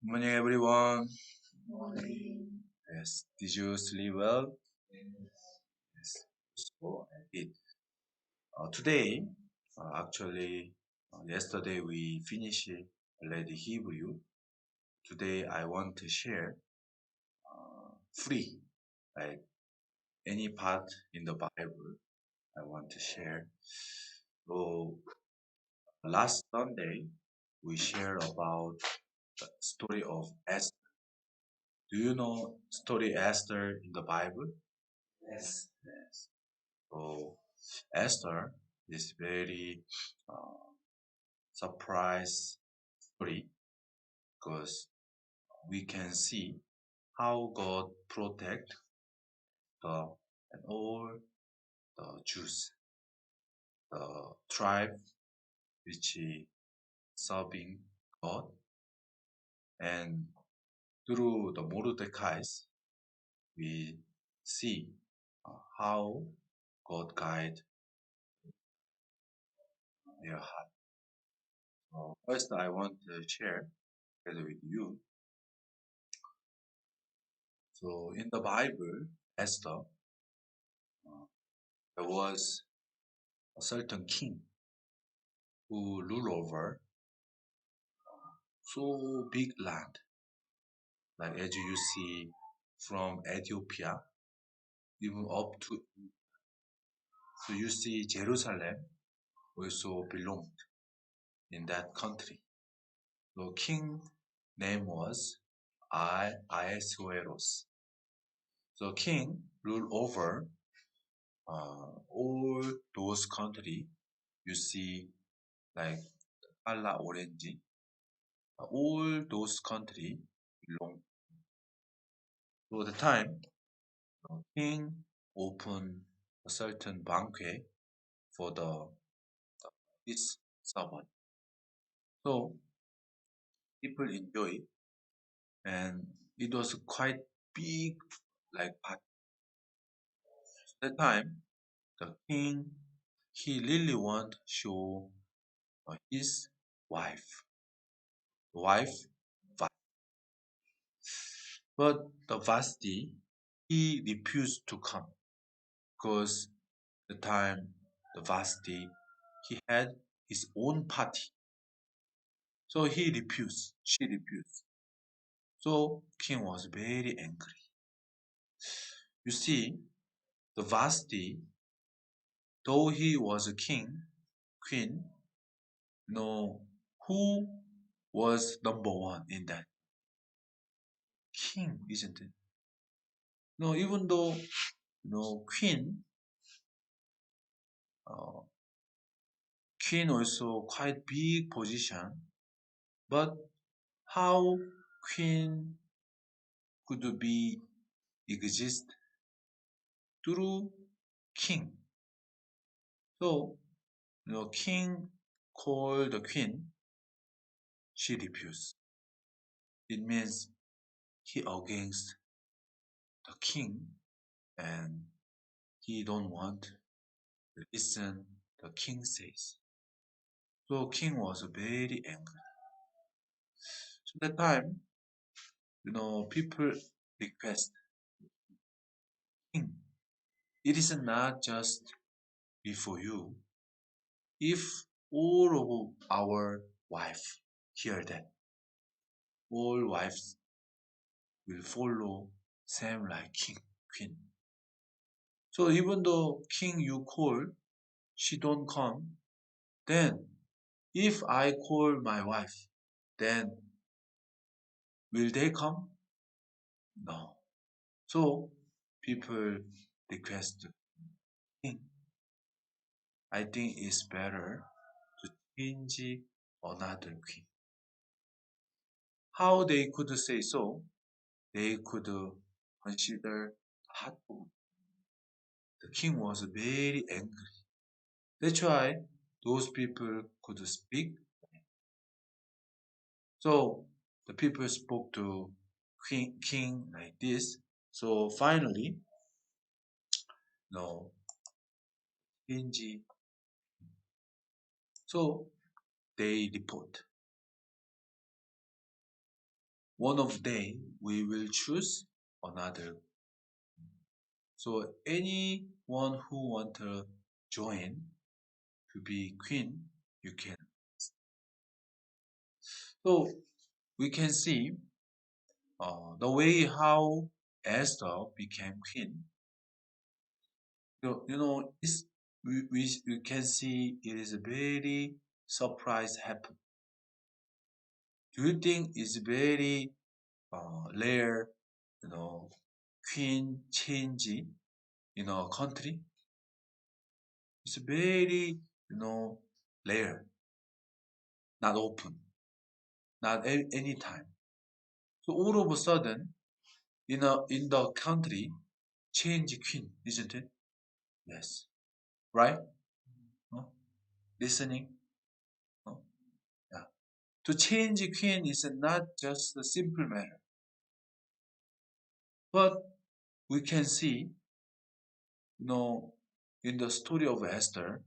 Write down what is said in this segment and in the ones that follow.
Good morning, everyone. Yes, did you sleep well? Yes, so I did. Today, yesterday we finished already Hebrew. Today I want to share free, like any part in the Bible I want to share. So last Sunday we shared about the story of Esther. Do you know story Esther in the Bible? Yes. Yes. So Esther is very uh, surprise story because we can see how God protect the and all the Jews, the tribe which is serving God, and through the Mordecai's we see how God guide their heart. So first, I want to share together with you. So in the Bible, Esther, there was a certain king who ruled over so big land, like as you see from Ethiopia even up to, so you see Jerusalem also belonged in that country. So king name was Ahasuerus. So king ruled over all those country you see like color orange. All those country belong. So the time king opened a certain banquet for his servant. So people enjoy it, and it was quite big, like party. The time the king he really want to show his wife, wife, Va- but the Vasti he refused to come because the time the Vasti he had his own party. So he refused, she refused. So king was very angry. You see, the Vasti, though he was a king, queen, no, who was number one in that? King, isn't it? No, even though queen, uh, queen also quite big position, but how queen could be exist through king? So king called the queen, she refused. It means he against the king and he don't want to listen the king says. So king was very angry. So that time, people request king. It is not just before you. If all of our wife hear that, all wives will follow same like king, queen. So even though king you call, she don't come, then if I call my wife, then will they come? No. So people request king. I think it's better to change another queen. How they could say so? They could consider hot. The king was very angry. That's why those people could speak. So the people spoke to king like this. So finally, no, Kinji. So they report. one of day we will choose another. So anyone who want to join to be queen, you can. So we can see the way how Esther became queen. It's, we can see it is a very surprise happen. Do you think it's very rare, you know, queen change in our country? It's very, rare, not open, not any time. So all of a sudden, in the country, change queen, isn't it? Yes, right? No? Listening? No? Yeah. To change queen is not just a simple matter, but we can see, you know, in the story of Esther,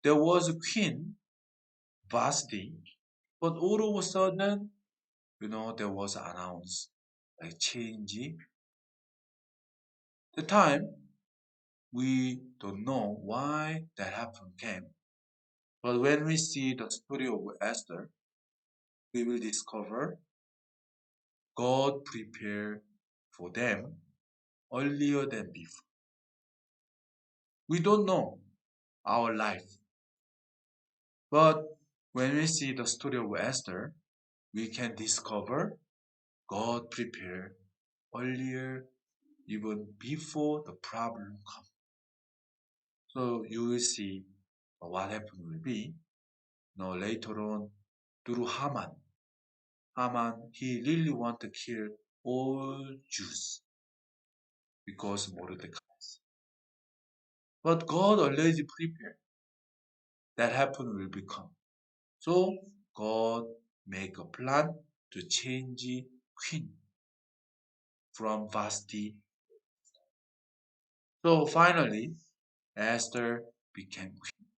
there was a queen, Vashti, but all of a sudden, there was announced like change. The time we don't know why that happened came, but when we see the story of Esther, we will discover God prepared for them earlier than before. We don't know our life, but when we see the story of Esther, we can discover God prepared earlier, even before the problem comes. So you will see what happened will be. Now later on, through Haman. Haman, he really want to kill all Jews because Mordecai. But God already prepared that happen will become. So God make a plan to change queen from Vashti. So finally, Esther became queen.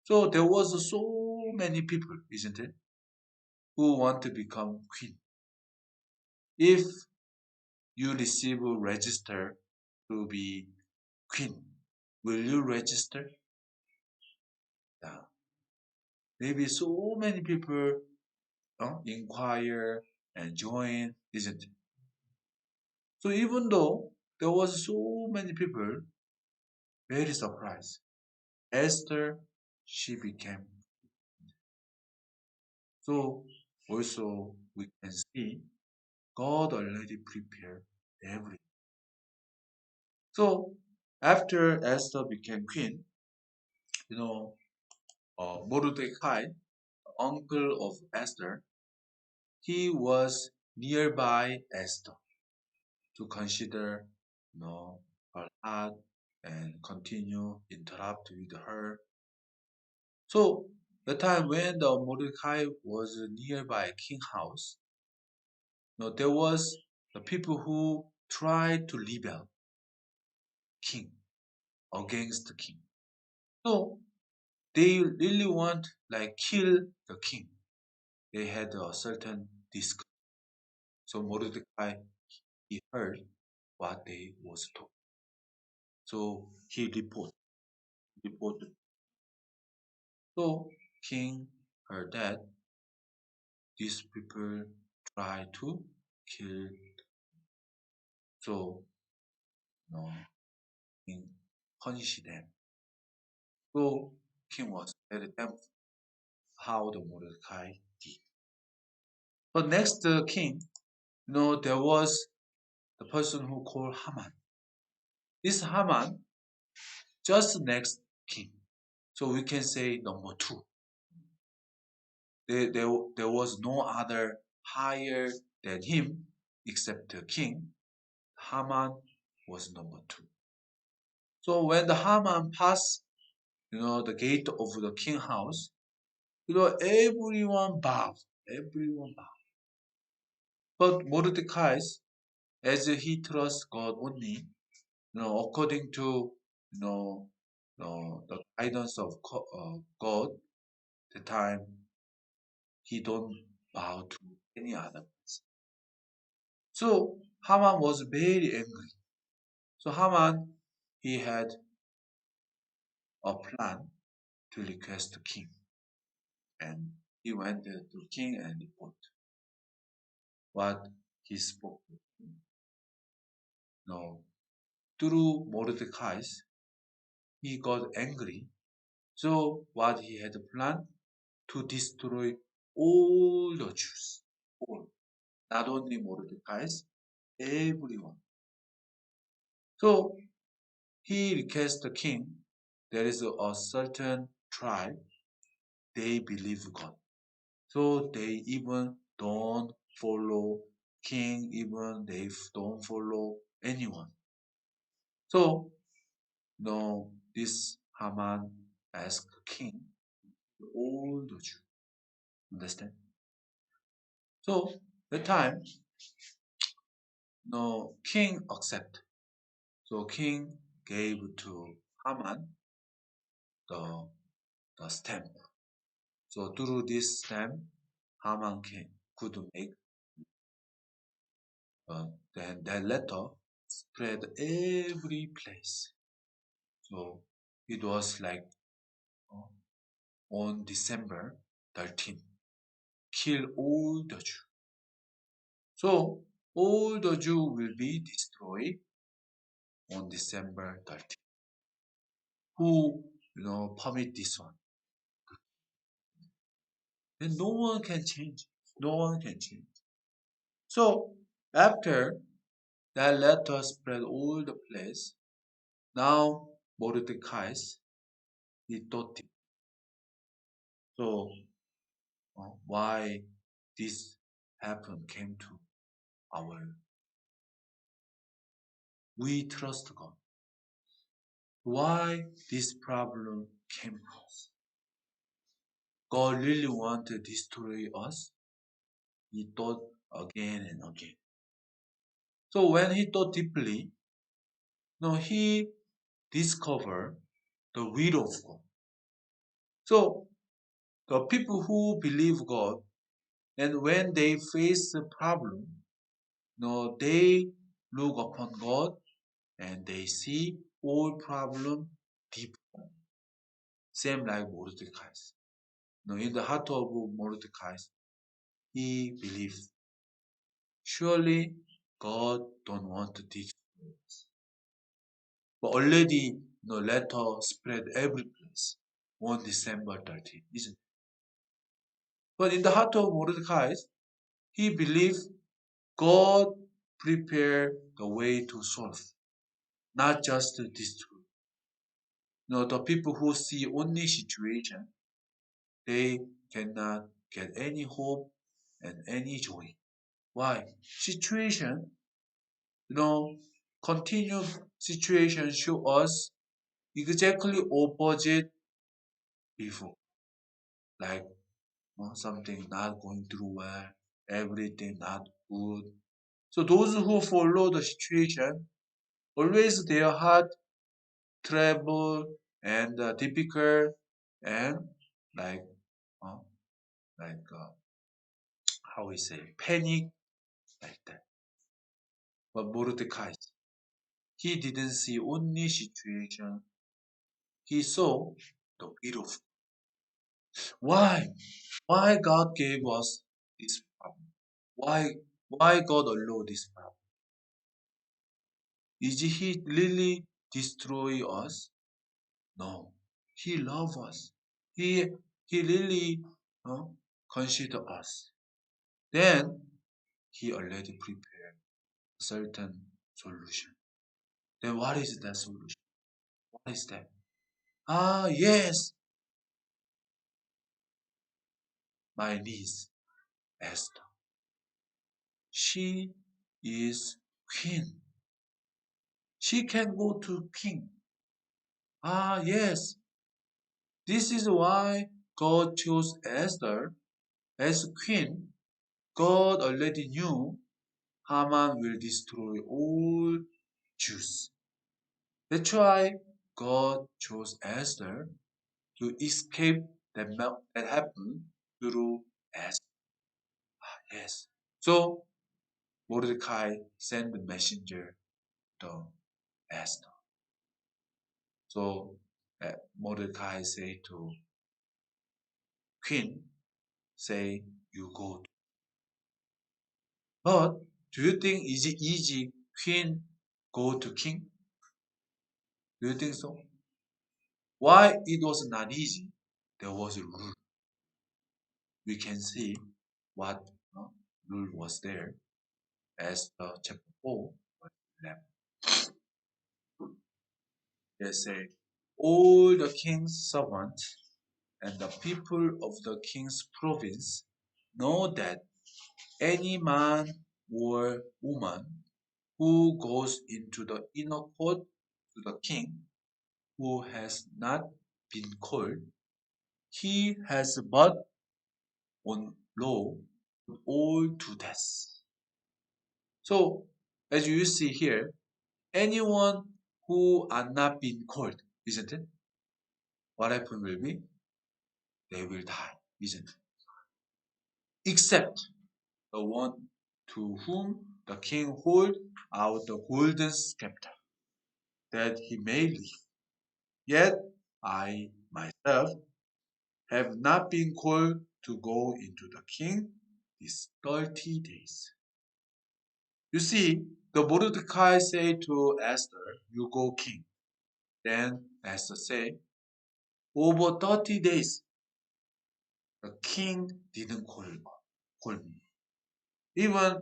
So there was so many people, isn't it, who want to become queen. If you receive a register to be queen, will you register? Yeah. Maybe so many people inquire and join, isn't it? So even though there was so many people very surprised, Esther, she became. So also we can see God already prepared everything. So after Esther became queen, you know, Mordecai, uncle of Esther, he was nearby Esther to consider, her heart and continue interact with her. So the time when the Mordecai was nearby king house, there was the people who tried to rebel king against the king. So they really want like kill the king. They had a certain disc. So Mordecai he heard what they was told. So he reported. So king heard that these people try to kill. So no, king punished them. So king was very thankful how the Mordecai did. But next king, there was the person who called Haman. This Haman just next king. So we can say number two. There was no other higher than him except the king. Haman was number two. So when the Haman passed, the gate of the king house, everyone bowed. Everyone bowed. But Mordecai, as he trusts God only, according to, the guidance of God, the time he don't bow to any other person. So Haman was very angry. So Haman, he had a plan to request the king. And he went to the king and reported what he spoke with him. No, through Mordecai, he got angry. So what he had planned to destroy all the Jews, all, not only Mordecai, everyone. So he requests the king. There is a certain tribe, they believe God. So they even don't follow king, even they don't follow anyone. So no, this Haman asked king all the Jews. Understand? So the time no king accept. So king gave to Haman the the stamp. So through this stamp, Haman could make then that letter spread every place. So it was like uh, on December 13th, kill all the Jews. So all the Jews will be destroyed on December 13th. Who permit this one? Then no one can change. No one can change. So after that letter spread all the place, now Mordecai he thought it. So why this happened came to our we trust God. Why this problem came to us? God really wanted to destroy us. He thought again and again. So when he thought deeply, he discovered the will of God. So the people who believe God and when they face a problem, they look upon God and they see all problem deep. Same like Mordecai. In the heart of Mordecai, he believed, surely God don't want to destroy us. But already the letter spread every place on December 13th, isn't it? But in the heart of Mordecai, he believed God prepared the way to solve, not just to destroy. The people who see only situation, they cannot get any hope and any joy. Why? Situation, you know, continued situation show us exactly opposite before. Like something not going through well, everything not good. So those who follow the situation, always their heart trouble and difficult and like uh, like how we say panic like that. But Mordecai, he didn't see only situation. He saw the will of why why God gave us this problem. Why God allowed this problem? Is He really destroy us? No, He love us. He He really consider us. Then He already prepared a certain solution. Then what is that solution? What is that? Ah, yes, my niece, Esther. She is queen. She can go to king. Ah, yes, this is why God chose Esther as queen. God already knew Haman will destroy all Jews. That's why God chose Esther to escape that happened through Esther. Yes. So Mordecai sent the messenger to Esther. So Mordecai say to Queen, say you go. But do you think is it easy Queen go to King? Do you think so? Why it was not easy? There was a rule. We can see what rule was there as chapter 4, verse 11. They say, all the king's servants and the people of the king's province know that any man or woman who goes into the inner court to the king who has not been called, he has but on law all to death. So, as you see here, anyone who are not being called, isn't it? What happened will be they will die, isn't it? Except the one to whom the king hold out the golden scepter, that he may live. Yet I myself have not been called to go into the king these 30 days. You see, the Mordecai said to Esther, you go king. Then Esther said, over 30 days, the king didn't call me. Even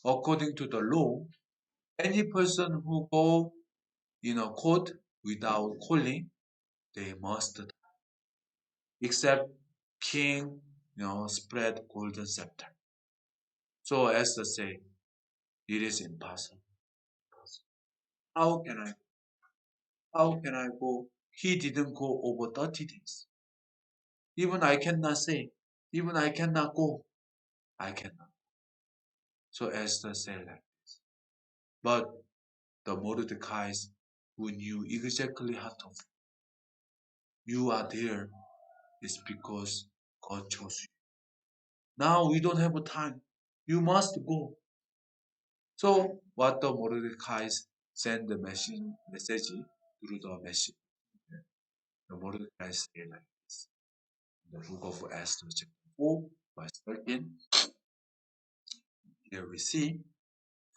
according to the law, any person who go in a court without calling, they must die. Except king, spread golden scepter. So Esther said, it is impossible. How can I? How can I go? He didn't go over 30 days. Even I cannot say. Even I cannot go. I cannot. So Esther said like this. But the Mordecai's who knew exactly how to you are there is because God chose you. Now we don't have a time. You must go. So what the Mordecai send the message through the message. The Mordecai said like this. In the book of Esther chapter 4 verse 13. Here we see,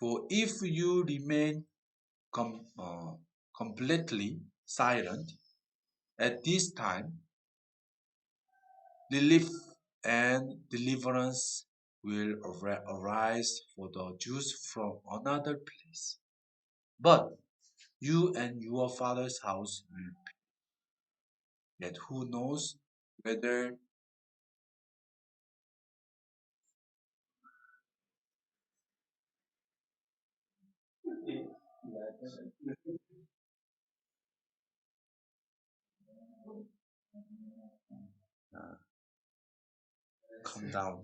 for if you remain completely silent at this time, relief and deliverance will arise for the Jews from another place. But you and your father's house will be. Yet who knows whether uh, calm down.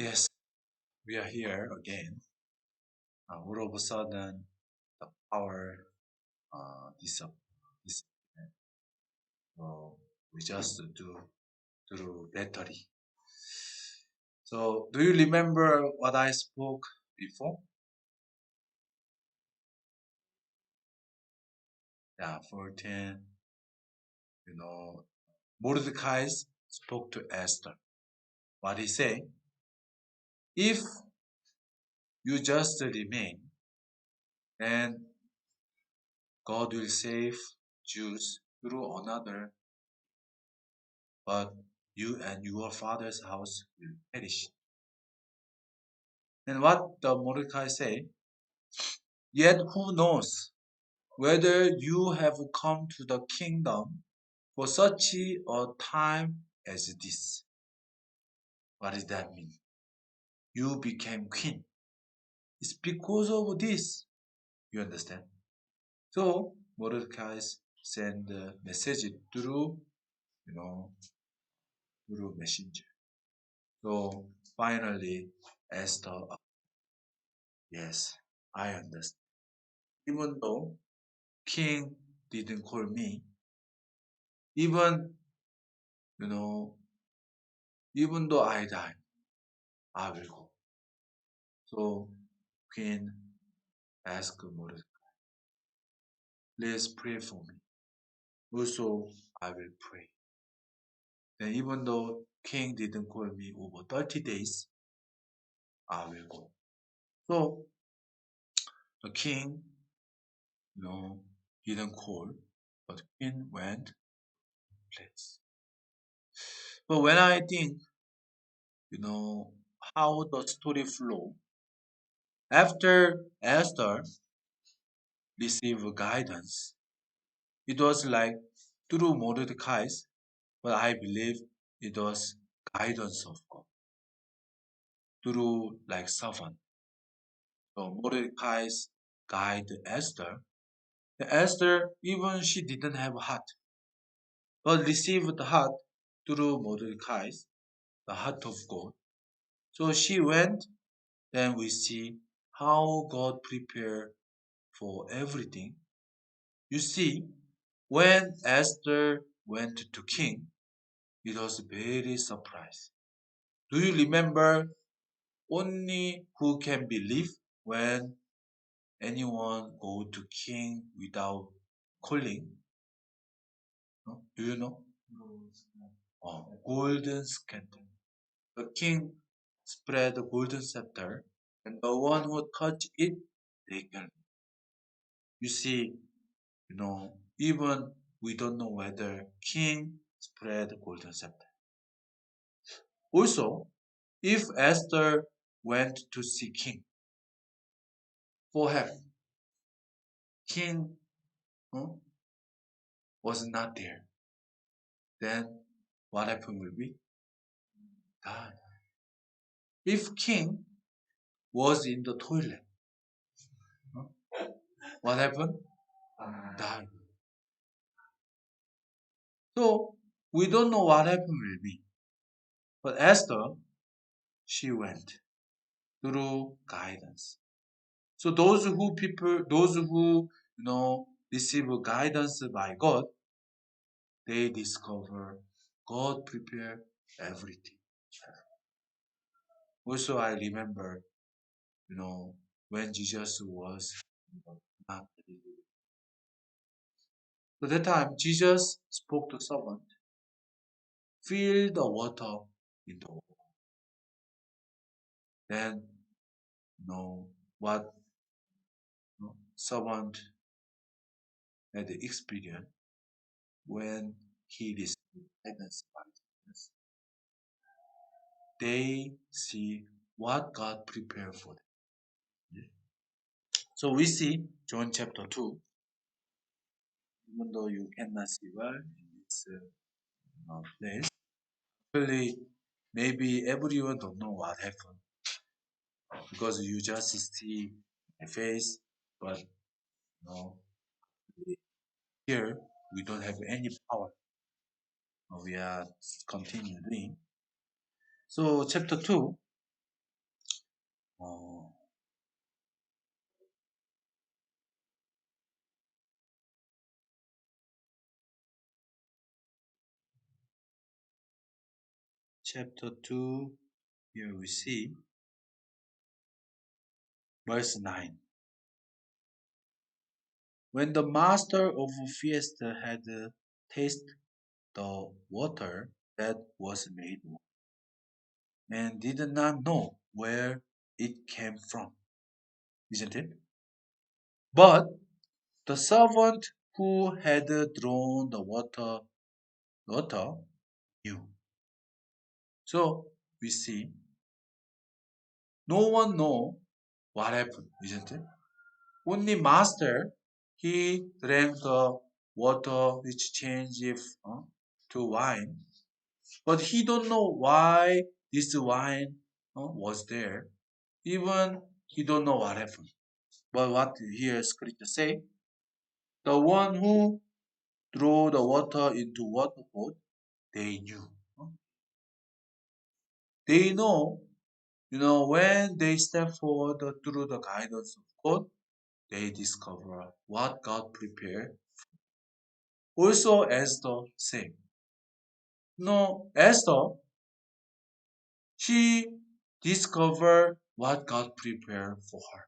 Yes, we are here again. All of a sudden, the power disappeared. So we just do battery. So do you remember what I spoke before? Yeah, 14. You know, Mordecai spoke to Esther. What he say? If you just remain, then God will save Jews through another, but you and your father's house will perish. And what the Mordecai say? Yet who knows whether you have come to the kingdom for such a time as this? What does that mean? You became queen. It's because of this. You understand? So Mordecai send a message through, you know, through messenger. So finally, Esther, yes, I understand. Even though king didn't call me, even you know, even though I die, I will go. So Queen asked Mordecai, please pray for me. Also, I will pray. Then even though King didn't call me over 30 days, I will go. So the king, you know, didn't call, but Queen went, please. But when I think, you know, how the story flow, after Esther received guidance, it was like through Mordecai's, but I believe it was guidance of God through like servant. So Mordecai's guide Esther. Esther, even she didn't have a heart, but received the heart through Mordecai's, the heart of God. So she went, then we see how God prepared for everything. You see, when Esther went to king, it was very surprised. Do you remember only who can believe when anyone go to king without calling? No? Do you know? Oh, golden scepter. The king spread the golden scepter, and the one who touch it, they can. You see, even we don't know whether king spread the golden scepter. Also, if Esther went to see king for help, king huh, was not there, then what happened will be died. If king was in the toilet, huh, what happened? Died. So we don't know what happened will be. But Esther, she went through guidance. So those who receive guidance by God, they discover God prepared everything. Also, I remember, when Jesus was not believing. So that time, Jesus spoke to someone, fill the water in the water. Then, what someone had the experience when he received guidance by Jesus. They see what God prepared for them. So we see John chapter 2, even though you cannot see well in this place. Actually, maybe everyone don't know what happened because you just see my face, but here we don't have any power. We are continuing. So chapter 2, chapter 2, here we see verse 9. When the master of a fiesta had tasted the water that was made wine, and did not know where it came from, isn't it? But the servant who had drawn the water knew. So we see no one know what happened, isn't it? Only master, he drank the water which changed to wine, but he don't know why this wine was there. Even he don't know what happened. But what here scripture say, the one who threw the water into water pot, they knew. They know, when they step forward through the guidance of God, they discover what God prepared. Also, Esther same. No, Esther, she discovered what God prepared for her.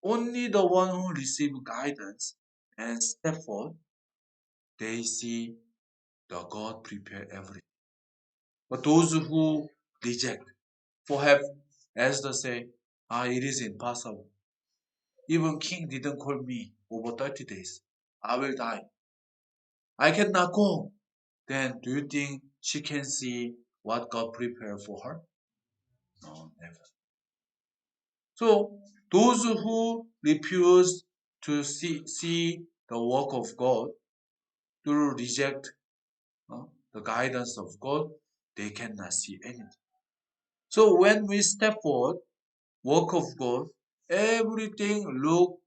Only the one who receive guidance and step forward, they see the God prepare everything. But those who reject, for have, Esther say, it is impossible. Even king didn't call me over 30 days. I will die. I cannot go. Then do you think she can see what God prepared for her? No, never. So those who refuse to see the work of God, to reject the guidance of God, they cannot see anything. So when we step forward, work of God, everything look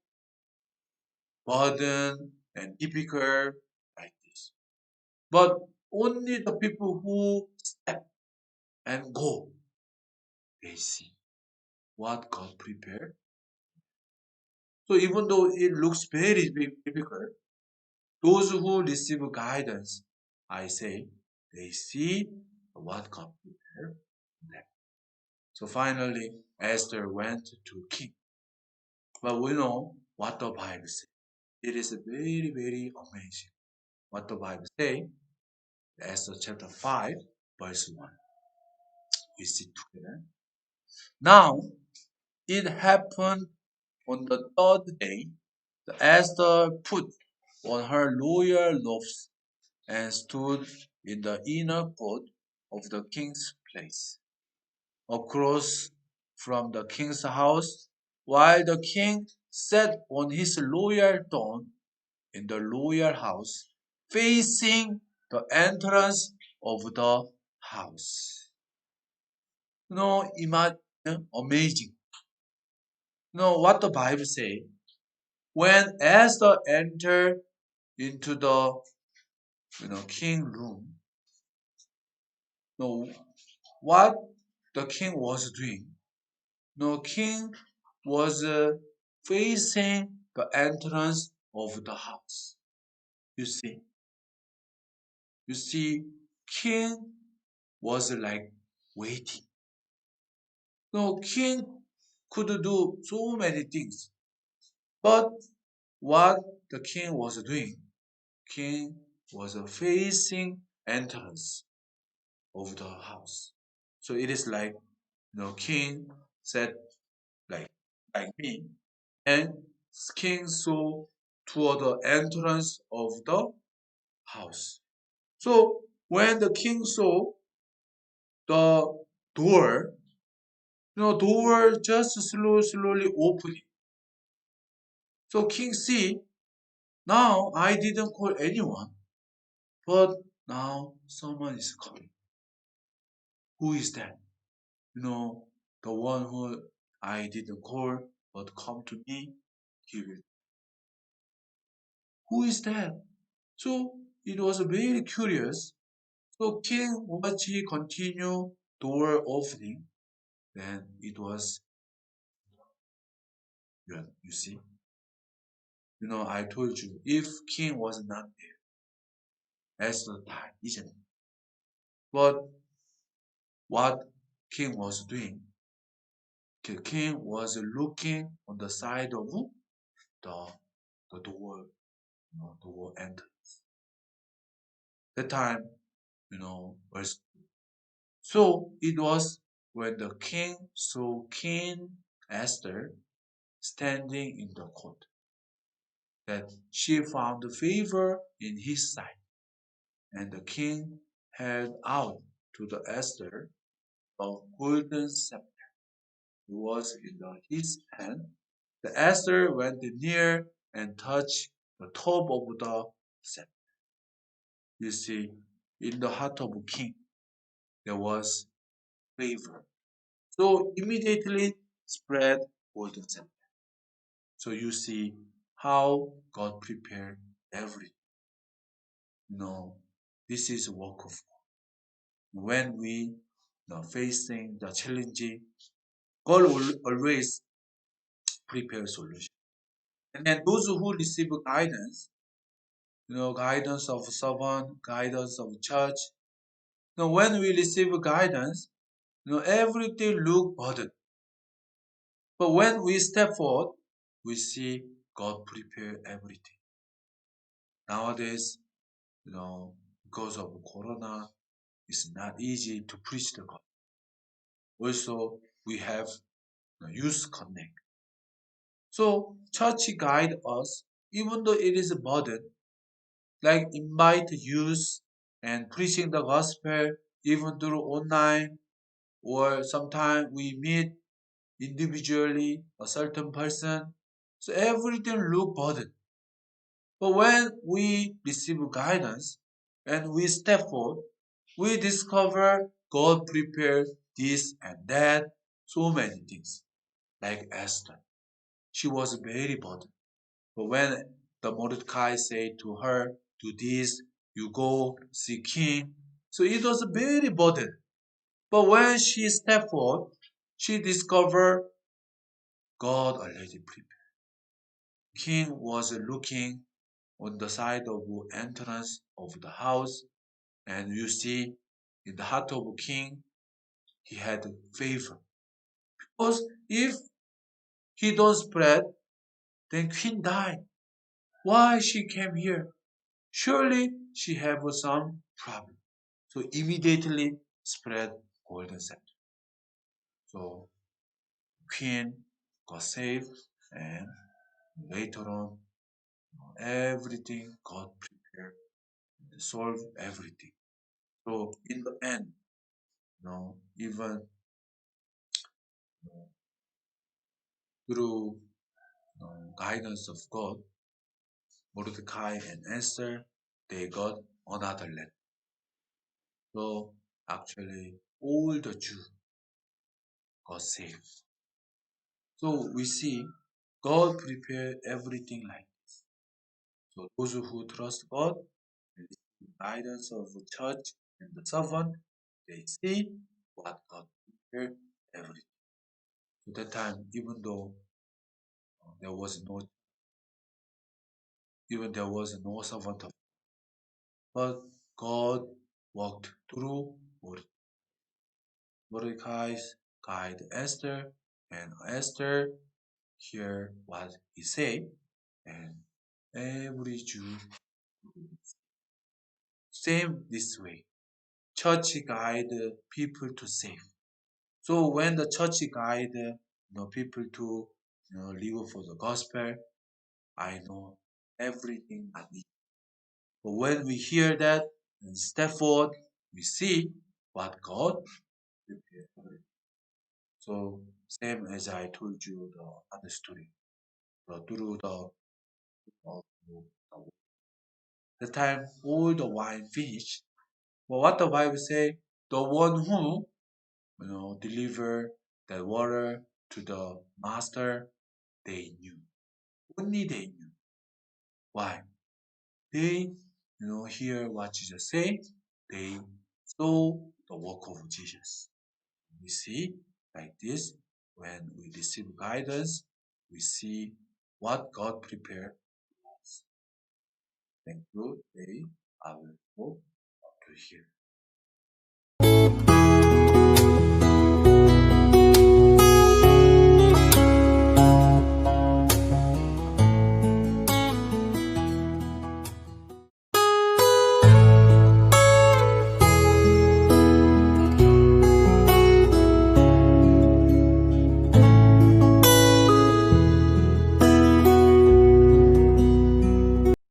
burden and difficult like this. But only the people who step and go, they see what God prepared. So even though it looks very difficult, those who receive guidance, I say, they see what God prepared for them. So finally, Esther went to king. But we know what the Bible says. It is very, very amazing. What the Bible says, Esther chapter 5, verse 1. We see together. Now, it happened on the third day that Esther put on her royal robes and stood in the inner court of the king's place, across from the king's house, while the king sat on his royal throne in the royal house, facing the entrance of the house. Imagine, amazing. What the Bible say? When Esther entered into the king room, no, what the king was doing? No, king was facing the entrance of the house. You see, king was like waiting. No, king could do so many things, but what the king was doing, king was facing entrance of the house. So it is like king said like me, and king saw toward the entrance of the house. So when the king saw the door, door just slowly opening. So king see, now I didn't call anyone, but now someone is coming. Who is that? The one who I didn't call, but come to me, he will. Who is that? So it was very curious. So king watched he continue door opening. Then it was, you see. I told you, if king was not there, Esther died, isn't it? But what king was doing. The king was looking on the side of the, the door, door entrance. That time, was so it was when the king saw Queen Esther standing in the court that she found favor in his sight, and the king held out to the Esther a golden scepter. It was in his hand. The Esther went near and touched the top of the scepter. You see, in the heart of a king, there was favor. So immediately spread golden scepter. So you see how God prepared everything. This is a work of God. When we facing the challenging, God will always prepare solution. And then those who receive guidance, guidance of servant, guidance of church. When we receive guidance, everything look burdened. But when we step forward, we see God prepare everything. Nowadays, because of Corona, it's not easy to preach the gospel. Also, we have youth connect. So church guide us, even though it is a burden, like invite youth and preaching the gospel even through online, or sometimes we meet individually a certain person. So everything look burden. But when we receive guidance and we step forward, we discover God prepared this and that, so many things. Like Esther, she was very burdened. But when the Mordecai said to her, do this, you go see king. So it was very burden. But when she stepped forward, she discovered God already prepared. King was looking on the side of the entrance of the house, and you see in the heart of a king, he had favor. Because if he don't spread, then queen died. Why she came here? Surely she have some problem. So immediately spread golden scepter. So queen got saved, and later on everything God prepared and solved everything. So in the end, even know, through guidance of God, Mordecai and Esther, they got another land. So actually, all the Jews got saved. So we see God prepared everything like this. So those who trust God and receive guidance of the church and the servant, they see what God prepared everything. So that time, even though there was no, even there was no servant of, but God walked through Mordecai's guide Esther, and Esther hear what he say, and every Jew same this way. Church guide people to save. So when the church guide people to live for the gospel, I know everything I need. But when we hear that and step forward, we see what God prepared. So same as I told you the other story, through the time all the wine finished. But what the Bible say, the one who deliver the water to the master, they knew. Only they knew. Why? They hear what Jesus say. They saw the work of Jesus. We see like this when we receive guidance, we see what God prepared for us. Thank you. Today I will hope to hear.